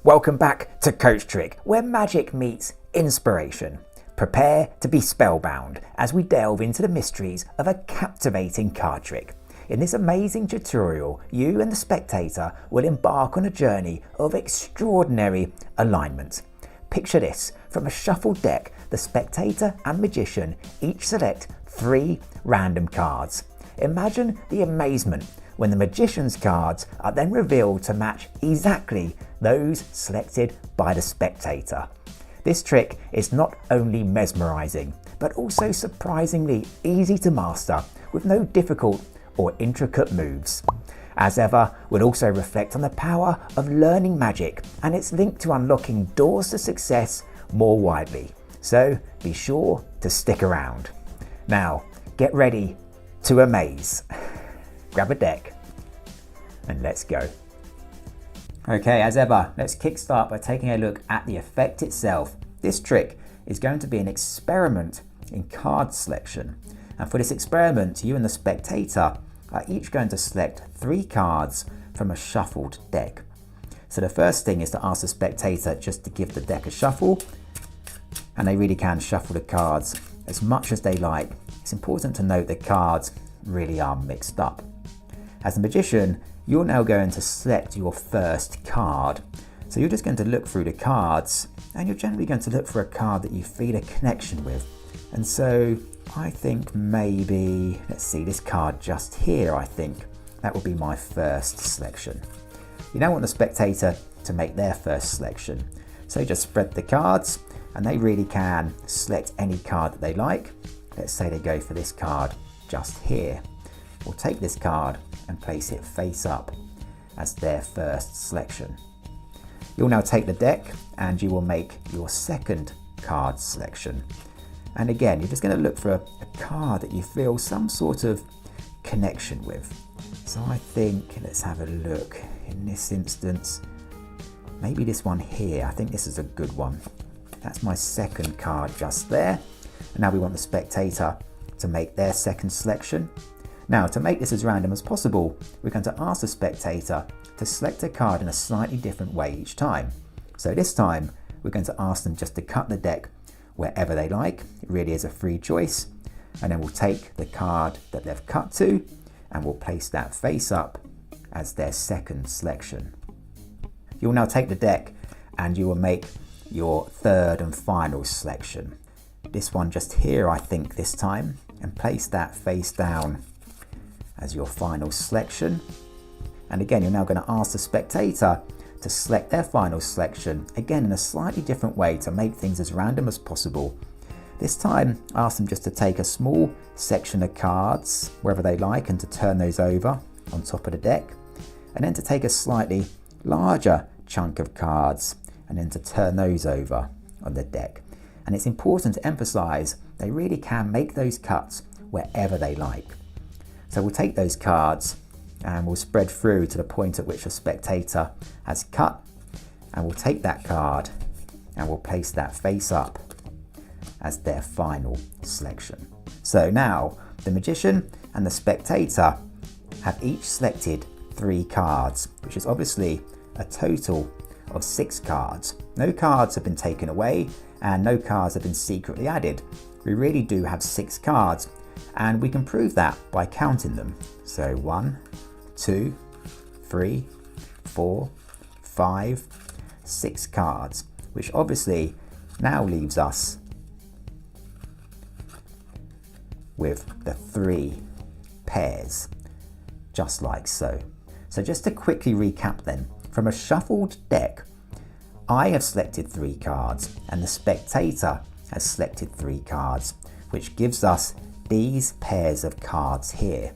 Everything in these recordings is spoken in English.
Welcome back to Coach Trick, where magic meets inspiration. Prepare to be spellbound as we delve into the mysteries of a captivating card trick. In this amazing tutorial, you and the spectator will embark on a journey of extraordinary alignment. Picture this: from a shuffled deck, the spectator and magician each select 3 random cards. Imagine the amazement when the magician's cards are then revealed to match exactly those selected by the spectator. This trick is not only mesmerizing, but also surprisingly easy to master with no difficult or intricate moves. As ever, we'll also reflect on the power of learning magic and its link to unlocking doors to success more widely. So be sure to stick around. Now, get ready to amaze. Grab a deck and let's go. Okay, as ever, let's kickstart by taking a look at the effect itself. This trick is going to be an experiment in card selection. And for this experiment, you and the spectator are each going to select 3 cards from a shuffled deck. So the first thing is to ask the spectator just to give the deck a shuffle, and they really can shuffle the cards as much as they like. It's important to note the cards really are mixed up. As the magician, you're now going to select your first card. So you're just going to look through the cards, and you're generally going to look for a card that you feel a connection with. And so I think maybe, let's see, this card just here, I think that would be my first selection. You now want the spectator to make their first selection. So just spread the cards, and they really can select any card that they like. Let's say they go for this card just here. We'll take this card and place it face up as their first selection. You'll now take the deck and you will make your second card selection. And again, you're just going to look for a card that you feel some sort of connection with. So I think, let's have a look. In this instance, maybe this one here. I think this is a good one. That's my second card just there. And now we want the spectator to make their second selection. Now, to make this as random as possible, we're going to ask the spectator to select a card in a slightly different way each time. So this time, we're going to ask them just to cut the deck wherever they like. It really is a free choice. And then we'll take the card that they've cut to, and we'll place that face up as their second selection. You'll now take the deck and you will make your third and final selection. This one just here, I think, this time, and place that face down as your final selection. And again, you're now going to ask the spectator to select their final selection, again in a slightly different way to make things as random as possible. This time, ask them just to take a small section of cards wherever they like and to turn those over on top of the deck, and then to take a slightly larger chunk of cards and then to turn those over on the deck. And it's important to emphasize they really can make those cuts wherever they like. So we'll take those cards and we'll spread through to the point at which a spectator has cut, and we'll take that card and we'll place that face up as their final selection. So now the magician and the spectator have each selected 3 cards, which is obviously a total of 6 cards. No cards have been taken away and no cards have been secretly added. We really do have 6 cards, and we can prove that by counting them. So 1, 2, 3, 4, 5, 6 cards, which obviously now leaves us with the 3 pairs, just like so. So just to quickly recap then, from a shuffled deck, I have selected 3 cards and the spectator has selected 3 cards, which gives us these pairs of cards here.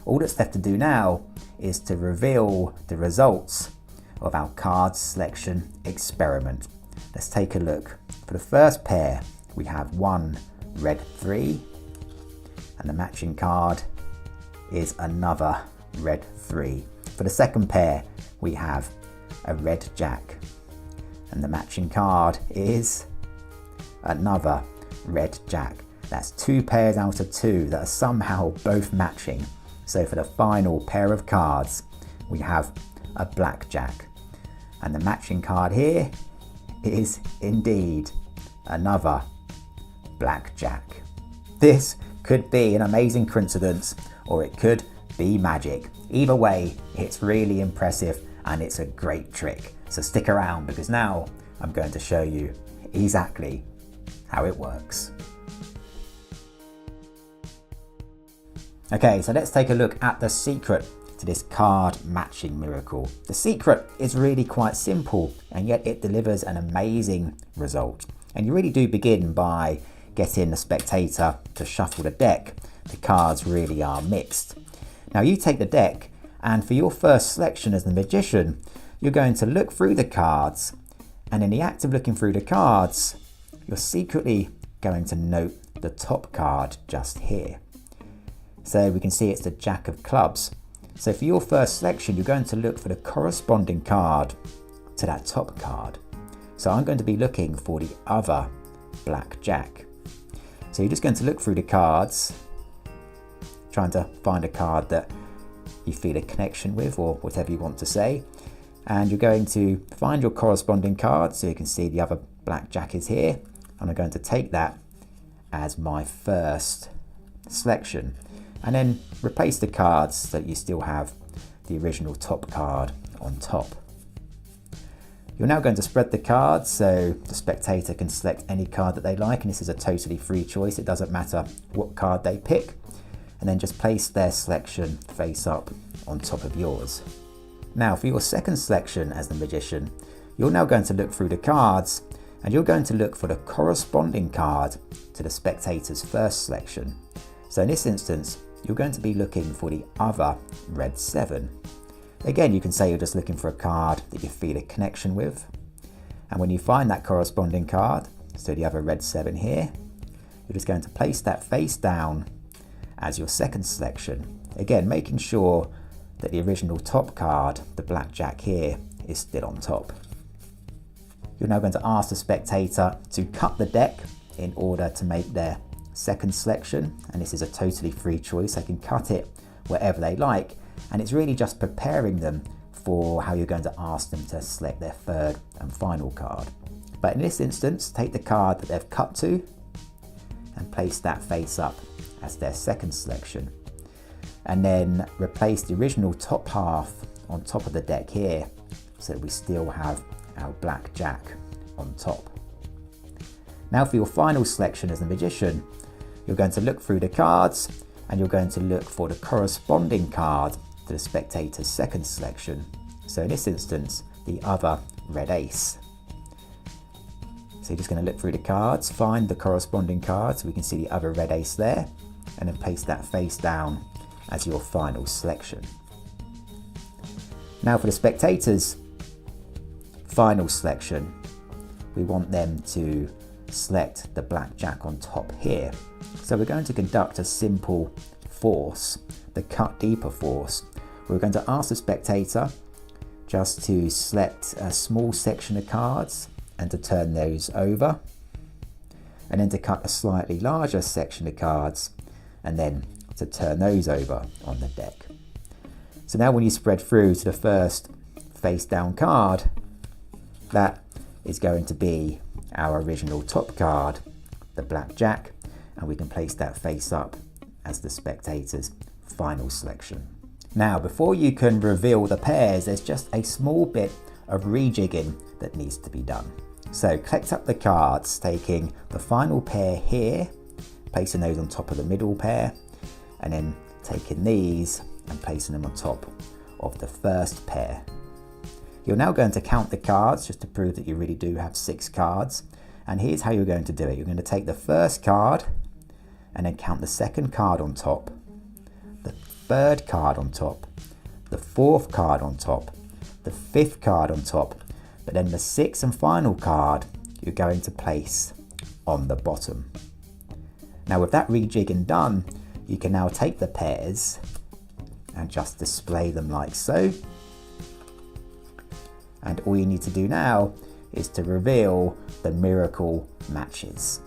All that's left to do now is to reveal the results of our card selection experiment. Let's take a look. For the first pair, we have 1 red 3, and the matching card is another red 3. For the second pair, we have a red jack, and the matching card is another red jack. That's 2 pairs out of 2 that are somehow both matching. So for the final pair of cards, we have a blackjack. And the matching card here is indeed another blackjack. This could be an amazing coincidence, or it could be magic. Either way, it's really impressive and it's a great trick. So stick around, because now I'm going to show you exactly how it works. Okay, so let's take a look at the secret to this card matching miracle. The secret is really quite simple, and yet it delivers an amazing result. And you really do begin by getting the spectator to shuffle the deck. The cards really are mixed. Now you take the deck, and for your first selection as the magician, you're going to look through the cards, and in the act of looking through the cards, you're secretly going to note the top card just here. So we can see it's the Jack of Clubs. So for your first selection, you're going to look for the corresponding card to that top card. So I'm going to be looking for the other blackjack. So you're just going to look through the cards, trying to find a card that you feel a connection with, or whatever you want to say. And you're going to find your corresponding card. So you can see the other blackjack is here. And I'm going to take that as my first selection. And then replace the cards so that you still have the original top card on top. You're now going to spread the cards so the spectator can select any card that they like, and this is a totally free choice. It doesn't matter what card they pick. And then just place their selection face up on top of yours. Now for your second selection as the magician, you're now going to look through the cards, and you're going to look for the corresponding card to the spectator's first selection. So in this instance, you're going to be looking for the other red 7. Again, you can say you're just looking for a card that you feel a connection with. And when you find that corresponding card, so the other red 7 here, you're just going to place that face down as your second selection. Again, making sure that the original top card, the blackjack here, is still on top. You're now going to ask the spectator to cut the deck in order to make their second selection, and this is a totally free choice. They can cut it wherever they like, and it's really just preparing them for how you're going to ask them to select their third and final card. But in this instance, take the card that they've cut to and place that face up as their second selection, and then replace the original top half on top of the deck here so that we still have our blackjack on top. Now for your final selection as the magician, you're going to look through the cards, and you're going to look for the corresponding card to the spectator's second selection. So in this instance, the other red ace. So you're just going to look through the cards, find the corresponding card so we can see the other red ace there, and then place that face down as your final selection. Now for the spectator's final selection, we want them to select the blackjack on top here. So we're going to conduct a simple force, the cut deeper force. We're going to ask the spectator just to select a small section of cards and to turn those over, and then to cut a slightly larger section of cards and then to turn those over on the deck. So now when you spread through to the first face down card, that is going to be our original top card, the blackjack, and we can place that face up as the spectator's final selection. Now before you can reveal the pairs, there's just a small bit of rejigging that needs to be done. So collect up the cards, taking the final pair here, placing those on top of the middle pair, and then taking these and placing them on top of the first pair. You're now going to count the cards just to prove that you really do have 6 cards. And here's how you're going to do it. You're going to take the first card and then count the second card on top, the third card on top, the fourth card on top, the fifth card on top, but then the sixth and final card you're going to place on the bottom. Now with that rejigging done, you can now take the pairs and just display them like so. And all you need to do now is to reveal the miracle matches.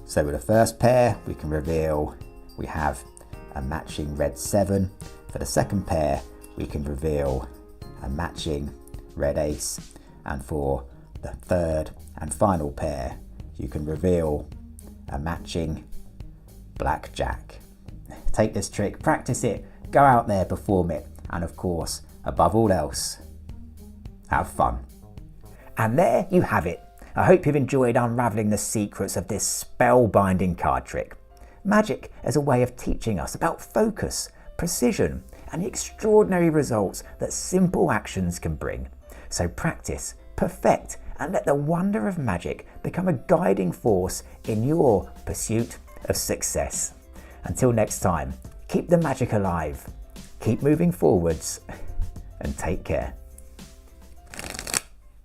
So with the first pair, we can reveal we have a matching red 7. For the second pair, we can reveal a matching red ace, and for the third and final pair, you can reveal a matching black jack. Take this trick, practice it, go out there, perform it, and of course, above all else, have fun. And there you have it. I hope you've enjoyed unravelling the secrets of this spellbinding card trick. Magic as a way of teaching us about focus, precision, and the extraordinary results that simple actions can bring. So practice, perfect, and let the wonder of magic become a guiding force in your pursuit of success. Until next time, keep the magic alive, keep moving forwards, and take care.